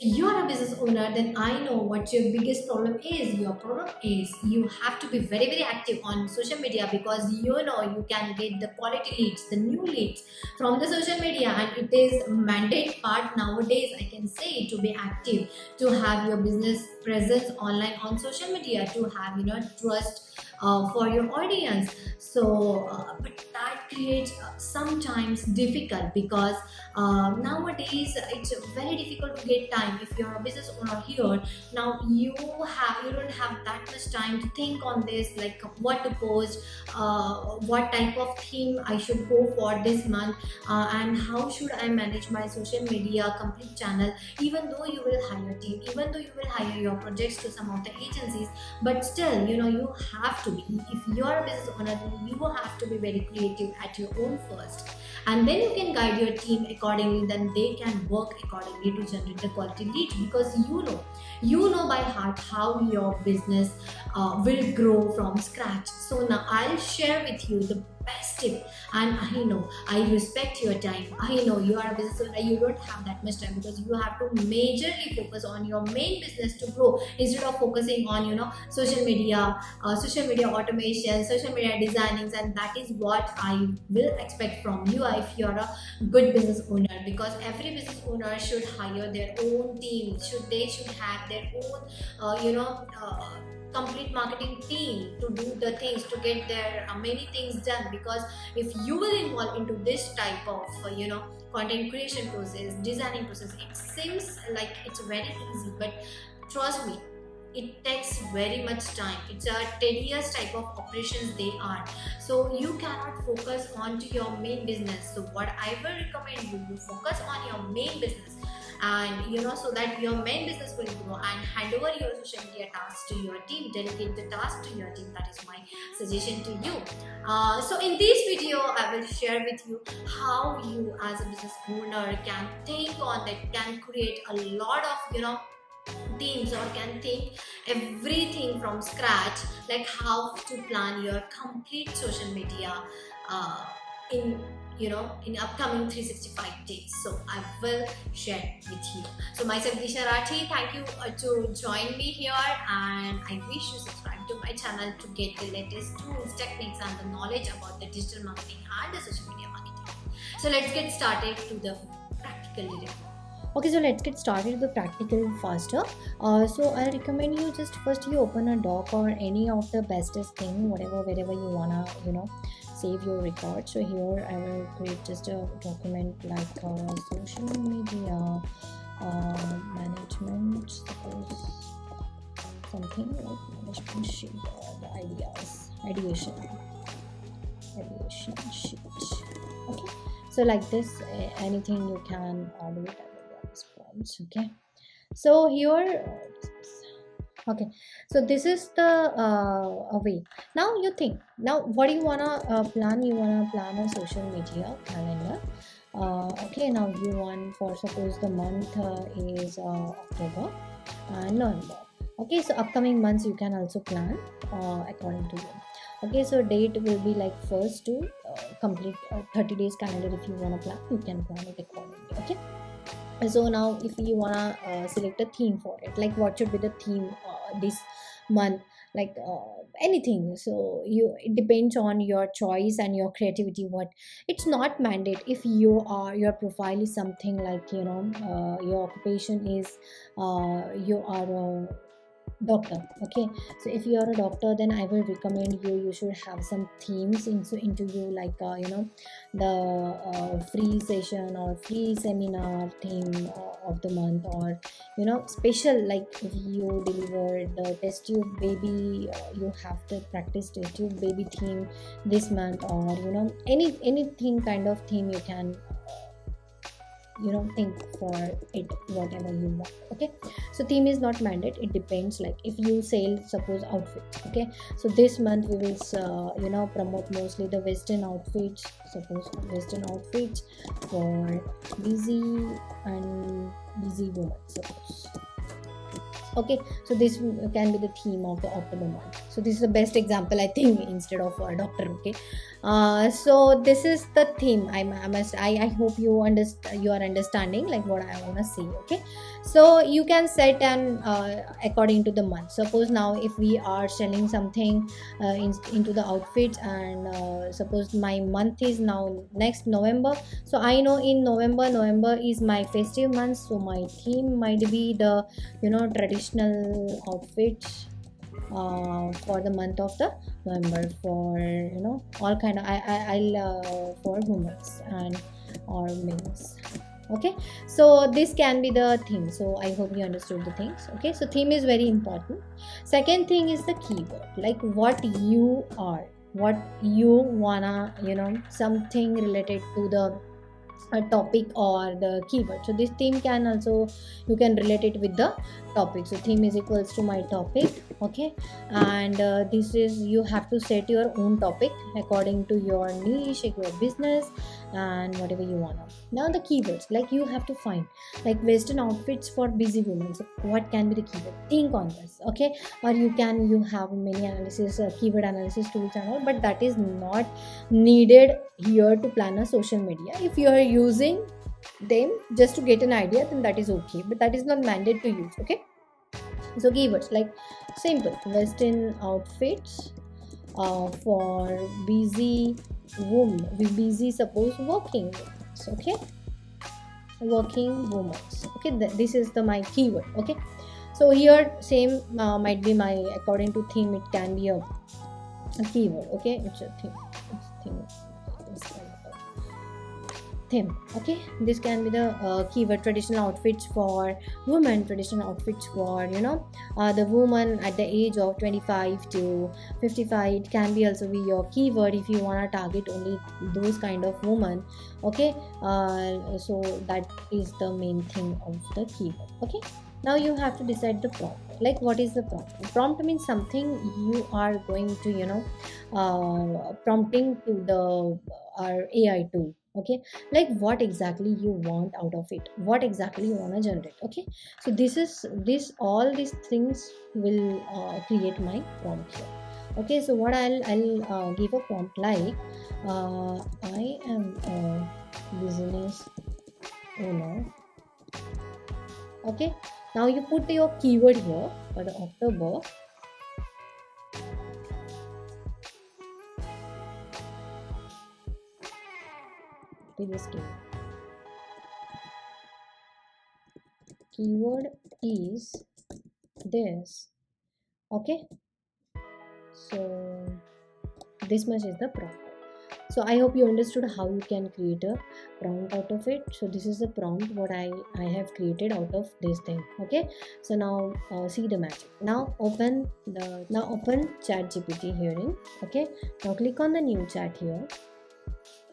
You're a business owner, then I know what your biggest problem is. Your problem is you have to be very, very active on social media, because you can get the quality leads, the new leads from the social media, and it is a mandate part nowadays, I can say, to be active, to have your business presence online on social media, to have trust for your audience. So, but that creates sometimes difficult, because nowadays it's very difficult to get time. If you're a business owner here, now you don't have that much time to think on this, like what to post, what type of theme I should go for this month, and how should I manage my social media complete channel. Even though you will hire a team, even though you will hire your projects to some of the agencies, but still you have to be, if you're a business owner, then you have to be very creative at your own first, and then you can guide your team accordingly. Then they can work accordingly to generate the quality leads, because you know by heart how your business will grow from scratch. So now I'll share with you the best tip. And I know, I respect your time. I know you are a business owner, you don't have that much time, because you have to majorly focus on your main business to grow, instead of focusing on social media automation, social media designings. And that is what I will expect from you if you're a good business owner, because every business owner should hire their own team. They should have their own complete marketing team to do the things, to get their many things done. Because if you will involve into this type of content creation process, designing process, it seems like it's very easy, but trust me, it takes very much time. It's a tedious type of operations they are. So you cannot focus on to your main business. So what I will recommend you focus on your main business, and so that your main business will grow, and hand over your social media tasks to your team, delegate the task to your team. That is my suggestion to you. So in this video I will share with you how you as a business owner can think on it, can create a lot of teams, or can think everything from scratch, like how to plan your complete social media uh, in in upcoming 365 days. So I will share with you. So myself Disha Rathi, thank you to join me here, and I wish you subscribe to my channel to get the latest tools, techniques, and the knowledge about the digital marketing and the social media marketing. So let's get started to the practical detail. Okay, so let's get started with the practical faster. So I recommend you just first you open a doc or any of the bestest thing, wherever you wanna save your record. So here I will create just a document like social media management, suppose something like management sheet or the ideation sheet. Okay, so like this, anything you can do it response. Okay, so here okay, so this is the way. Now you think, now what do you wanna plan? You wanna plan a social media calendar. Okay, now you want, for suppose the month is October and November. Okay, so upcoming months you can also plan according to you. Okay, so date will be like first to complete 30 days calendar. If you want to plan, you can plan it accordingly. Okay, so now if you want to select a theme for it, like what should be the theme this month, like anything. So it depends on your choice and your creativity. What, it's not mandate. If your profile is something like your occupation is you are a doctor. Okay, so if you are a doctor, then I will recommend you should have some themes into you, like the free session or free seminar theme of the month, or special, like if you deliver the test tube baby, you have the practice test tube baby theme this month, or anything kind of theme you can think for it, whatever you want. Okay, so theme is not mandate, it depends. Like if you sell suppose outfits, okay, so this month we will promote mostly the western outfits, suppose western outfits for busy woman, suppose. Okay, so this can be the theme of the October month. So this is the best example, I think, instead of a doctor. Okay, so this is the theme. I hope you understand, you are understanding like what I want to say. Okay, so you can set an according to the month. Suppose now if we are selling something into the outfits, and suppose my month is now next November. So I know in November is my festive month, so my theme might be the traditional outfits for the month of the November, for all kind of I'll for women and or men's. Okay, so this can be the theme. So I hope you understood the things. Okay, so theme is very important. Second thing is the keyword, like what you are, what you wanna, something related to the a topic or the keyword. So this theme can also, you can relate it with the topic. So theme is equals to my topic. Okay, and this is, you have to set your own topic according to your niche, your business, and whatever you want. Now the keywords, like you have to find like western outfits for busy women. So what can be the keyword? Think on this. Okay, or you have many analysis, keyword analysis tools and all, but that is not needed here to plan a social media. If you are using them just to get an idea, then that is okay, but that is not mandated to use. Okay, so keywords like simple western outfits for busy woman, busy, suppose working women. Okay, working women. Okay, this is the my keyword. Okay, so here same might be my, according to theme, it can be a keyword. Okay, it's a theme. Theme. Okay, this can be the keyword traditional outfits for women, traditional outfits for the woman at the age of 25 to 55. It can be also be your keyword if you want to target only those kind of women. Okay, so that is the main thing of the keyword. Okay, now you have to decide the prompt. Like what is the prompt? Prompt means something you are going to prompting to the our AI tool. Okay, like what exactly you want out of it, what exactly you want to generate. Okay, so all these things will create my prompt here. Okay, so what I'll give a prompt like I am a business owner. Okay, now you put your keyword here for the October. This keyword is this. Okay, so this much is the prompt. So I hope you understood how you can create a prompt out of it. So this is the prompt what I have created out of this thing. Okay, so now see the magic. Now open ChatGPT herein. Okay, now click on the new chat here.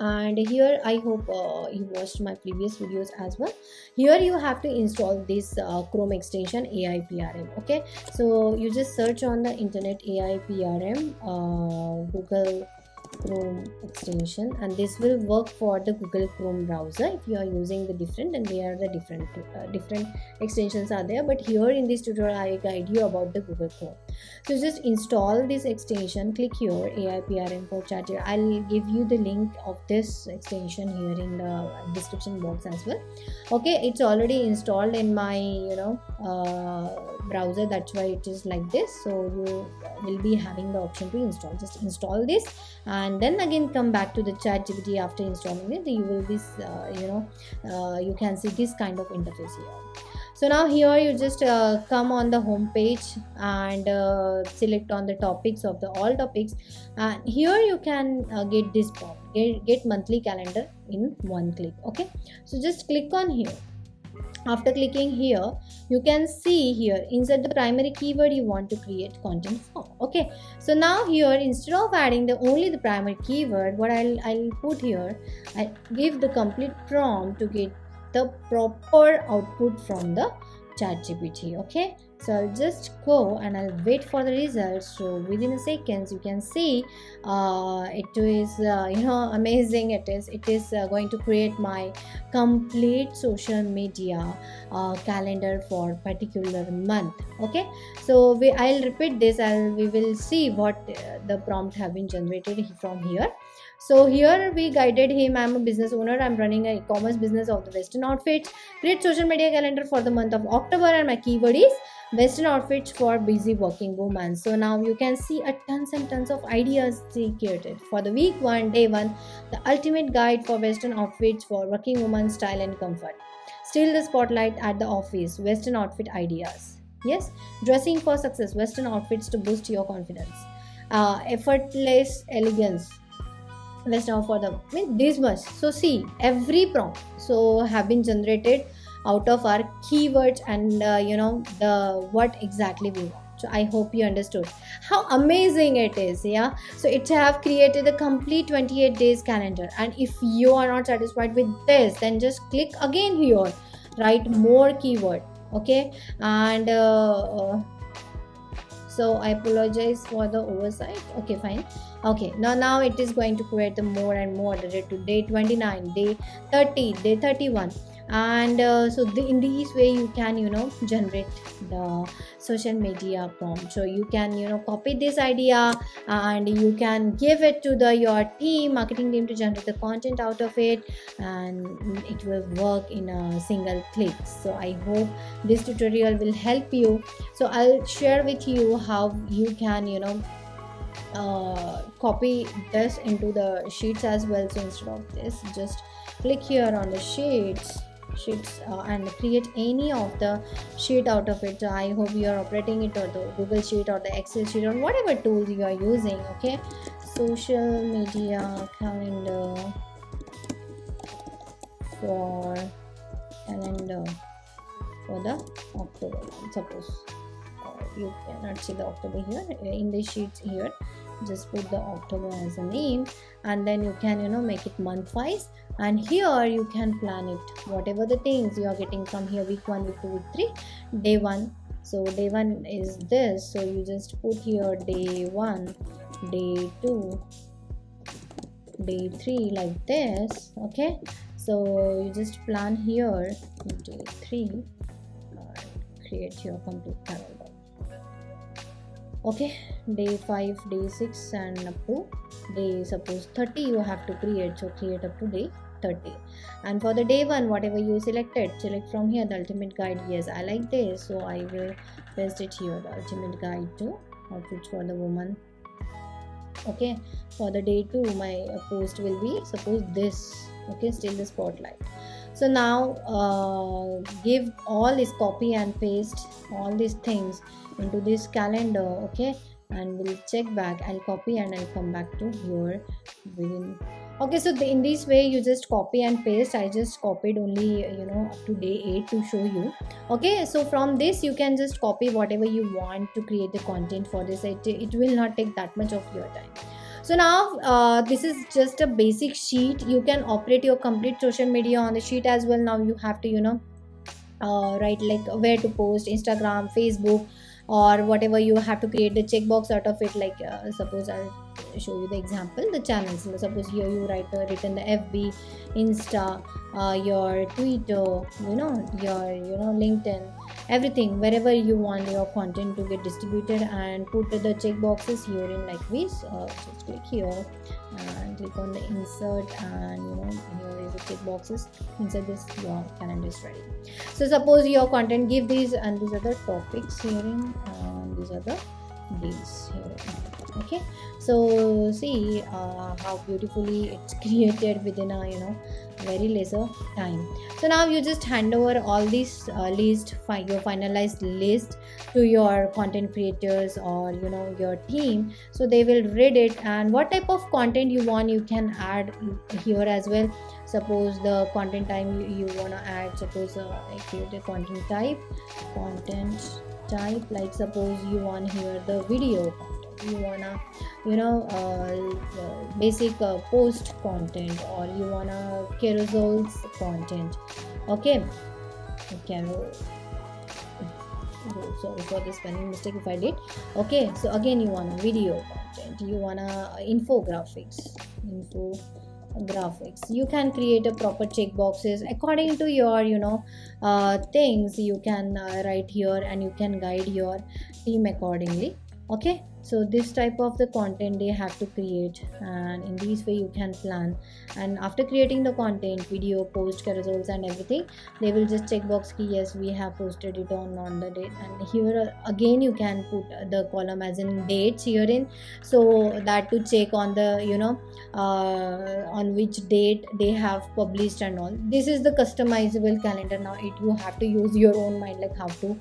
And here I hope you watched my previous videos as well. Here you have to install this Chrome extension AI-PRM. Okay, so you just search on the internet AI-PRM Google Chrome extension, and this will work for the Google Chrome browser if you are using the different, and they are the different extensions are there, but here in this tutorial I guide you about the Google Chrome. So just install this extension, click here AI-PRM for chat. I'll give you the link of this extension here in the description box as well. Okay, it's already installed in my browser, that's why it is like this. So you will be having the option to install. Just install this and then again come back to the ChatGPT after installing it. You will be you can see this kind of interface here. So now here you just come on the home page and select on the topics of the all topics, and here you can get this prompt, get monthly calendar in one click. Okay, so just click on here. After clicking here, you can see here insert the primary keyword you want to create content for. Okay, so now here instead of adding only the primary keyword, what I'll put here, I give the complete prompt to get the proper output from the ChatGPT. Okay, so I'll just go and I'll wait for the results. So within a seconds you can see it is amazing. It is going to create my complete social media calendar for particular month. Okay, so I'll repeat this. We will see what the prompt have been generated from here. So here we guided him. I'm a business owner. I'm running an e-commerce business of the Western outfits. Create social media calendar for the month of October, and my keyword is Western outfits for busy working women. So now you can see a tons and tons of ideas they created for the week one, day one, the ultimate guide for Western outfits for working women style and comfort. Still the spotlight at the office. Western outfit ideas. Yes, dressing for success. Western outfits to boost your confidence. Effortless elegance. Let's now for the this much. So see, every prompt so have been generated out of our keywords and the what exactly we want. So I hope you understood how amazing it is. Yeah, so it have created a complete 28 days calendar, and if you are not satisfied with this, then just click again here, write more keyword. Okay, and so I apologize for the oversight. Okay, fine. Okay, now it is going to create the more and more the day to day 29, day 30, day 31, and in this way you can generate the social media prompt. So you can copy this idea and you can give it to your marketing team to generate the content out of it, and it will work in a single click. So I hope this tutorial will help you. So I'll share with you how you can copy this into the sheets as well. So instead of this, just click here on the sheets and create any of the sheet out of it. So I hope you are operating it or the Google sheet or the Excel sheet or whatever tools you are using. Okay, social media calendar for the October, suppose. You cannot see the October here in the sheets here. Just put the October as a name, and then you can make it month wise, and here you can plan it whatever the things you are getting from here, week 1, week 2, week 3, day 1. So day 1 is this, so you just put here day 1, day 2, day 3, like this. Okay, so you just plan here day 3 and create your complete calendar. Okay, day 5, day 6, and up to day suppose 30 you have to create. So create up to day 30, and for the day 1, whatever you selected, select from here the ultimate guide. Yes, I like this, so I will paste it here, the ultimate guide to outfits for the woman. Okay, for the day 2, my post will be suppose this. Okay, still the spotlight. So now give all this, copy and paste all these things into this calendar. Okay, and we'll check back. I'll copy and I'll come back to here within. Okay, so in this way you just copy and paste. I just copied only up to day 8 to show you. Okay, so from this you can just copy whatever you want to create the content for this. It will not take that much of your time. So now this is just a basic sheet. You can operate your complete social media on the sheet as well. Now you have to write like where to post, Instagram, Facebook, or whatever. You have to create the checkbox out of it, like suppose I'll show you the example, the channels. So suppose here you written the FB, Insta, your Twitter, your LinkedIn, everything, wherever you want your content to get distributed, and put the check boxes here in like this. Just click here and click on the insert, and here is the check boxes. Insert this, your calendar is ready. So suppose your content, give these, and these are the topics here and these are the days here. Okay, so see how beautifully it's created within a very lesser time. So now you just hand over all this list, your finalized list, to your content creators or your team, so they will read it, and what type of content you want you can add here as well. Suppose the content type you want to add, suppose I create a content type, like suppose you want here the video content, you wanna basic post content, or you wanna carousels content. Okay, sorry for the spelling mistake if I did. Okay, so again you want a video content, you want a infographics. You can create a proper checkboxes according to your things. You can write here and you can guide your team accordingly. Okay, so this type of the content they have to create, and in this way you can plan. And after creating the content, video, post, carousels and everything, they will just check box key, yes, we have posted it on the date. And here again you can put the column as in dates herein, so that to check on the on which date they have published and all. This is the customizable calendar. Now you have to use your own mind, like how to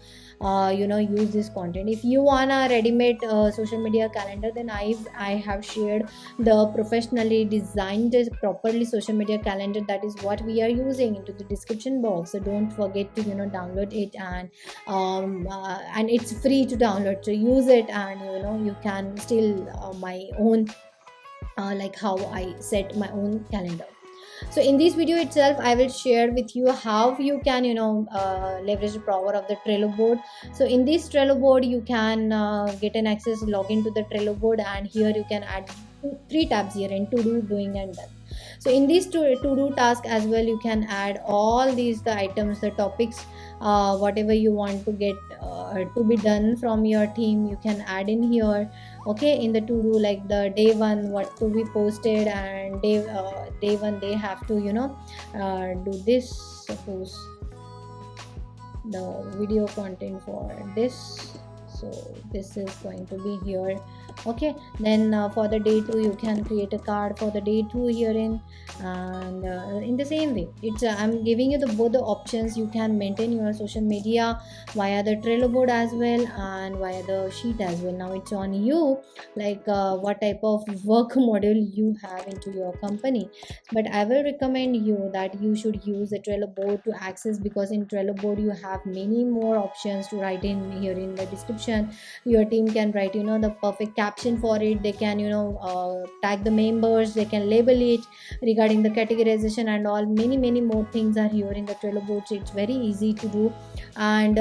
use this content. If you want a ready-made social media calendar, then I have shared the professionally designed properly social media calendar. That is what we are using into the description box, so don't forget to download it. And it's free to download, so use it. And you can still my own like how I set my own calendar. So in this video itself I will share with you how you can leverage the power of the Trello board. So in this Trello board you can get an access, log into the Trello board, and here you can add 3 tabs here in to do, doing and done. So in this to do task as well, you can add all these the items, the topics, whatever you want to get to be done from your team, you can add in here. Okay, in the to do, like the day 1 what to be posted, and day 1 they have to do this. Suppose the video content for this, so this is going to be here. Okay, then for the day 2 you can create a card for the day 2 herein. And in the same way, it's I'm giving you both the options. You can maintain your social media via the Trello board as well, and via the sheet as well. Now it's on you, like what type of work model you have into your company. But I will recommend you that you should use the Trello board to access, because in Trello board you have many more options to write in here in the description. Your team can write the perfect caption for it. They can tag the members, they can label it regarding the categorization and all. Many more things are here in the Trello board, so it's very easy to do. And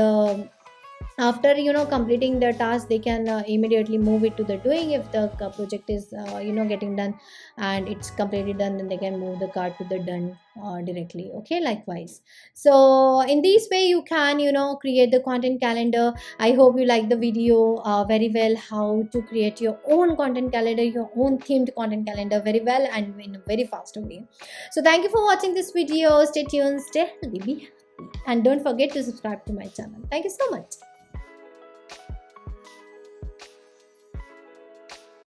after completing the task, they can immediately move it to the doing. If the project is getting done and it's completely done, then they can move the card to the done directly. Okay, likewise. So in this way you can create the content calendar. I hope you like the video very well, how to create your own content calendar, your own themed content calendar very well and in a very fast way. So thank you for watching this video. Stay tuned, stay healthy, be happy, and don't forget to subscribe to my channel. Thank you so much.